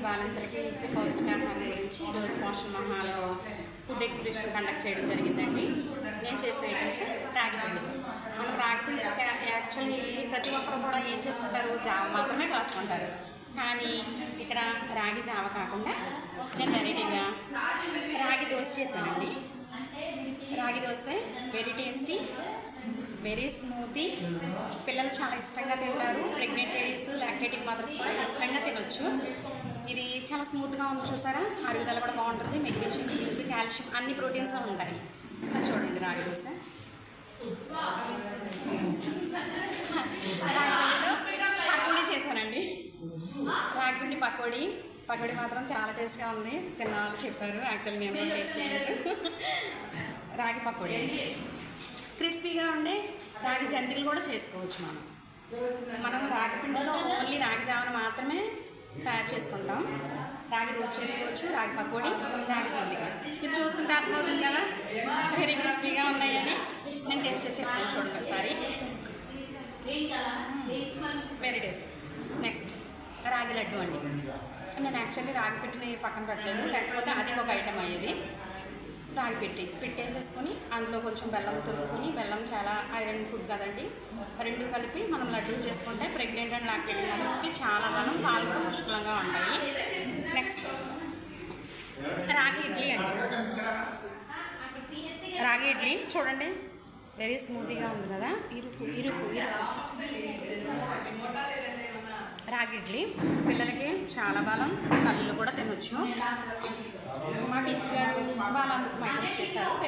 బాలింతలకి ఇచ్చే పౌష్టికాహారం గురించి ఈరోజు పోషణ మహాలో ఫుడ్ ఎగ్జిబిషన్ కండక్ట్ చేయడం జరిగిందండి. నేను చేసిన ఐటమ్స్ రాగి పిండి. మనం రాగి పిండితో యాక్చువల్లీ ప్రతి ఒక్కరు కూడా ఏం చేసుకుంటారు, జావ మాత్రమే కాసుకుంటారు. కానీ ఇక్కడ రాగి జావ కాకుండా నేను వెరైటీగా రాగి దోశ చేశానండి. రాగి dosa very tasty, very smoothie. పిల్లలు చాలా ఇష్టంగా తింటారు. ప్రెగ్నెంట్ లేడీస్, లాక్టేటింగ్ మదర్స్ కూడా ఇష్టంగా తినొచ్చు. ఇది చాలా స్మూత్గా ఉంది, చూసారా? అరుగుదల కూడా బాగుంటుంది. మెగ్నీషియం, జింక్, కాల్షియం అన్ని ప్రోటీన్స్ ఉంటాయి. ఒకసారి చూడండి రాగి దోశ. రాగిపిండితో పకోడీ చేశానండి. రాగిపిండి పకోడీ మాత్రం చాలా టేస్ట్గా ఉంది. తిన్న వాళ్ళు చెప్పారు. యాక్చువల్లీ నేను కూడా టేస్ట్ చేయలేదు. రాగి పకోడీ క్రిస్పీగా ఉండే రాగి జంతికలు కూడా చేసుకోవచ్చు. మనం రాగి పిండితో ఓన్లీ రాగి జావను మాత్రమే తయారు చేసుకుంటాం. రాగి దోశ చేసుకోవచ్చు, రాగి పకోడీ, రాగి జంతిక. మీరు చూస్తుంటే అర్థమవుతుంది కదా వెరీ క్రిస్పీగా ఉన్నాయని. నేను టేస్ట్ చేసి చెప్తాను, చూడండి ఒకసారి. Very taste. నెక్స్ట్ రాగి లడ్డు అండి. నేను యాక్చువల్లీ రాగి పెట్టిని పక్కన పెట్టలేదు, లేకపోతే అది ఒక ఐటమ్ అయ్యేది. రాగి పెట్టేసేసుకొని అందులో కొంచెం బెల్లం తురుముకొని, బెల్లం చాలా ఐరన్ ఫుడ్ కదండి, రెండు కలిపి మనం లడ్డూలు చేసుకుంటే ప్రెగ్నెంట్ అండ్ లాక్టేటింగ్ మదర్స్కి చాలా బలం, పాలు కూడా పుష్కలంగా ఉంటాయి. నెక్స్ట్ రాగి ఇడ్లీ అండి. రాగి ఇడ్లీ చూడండి, వెరీ స్మూతీగా ఉంది కదా. రాగి ఇడ్లీ పిల్లలకి చాలా బలం, తల్లులు కూడా తినొచ్చు. మా టీచర్ గారు వాళ్ళందుకు మైనస్ చేశారు.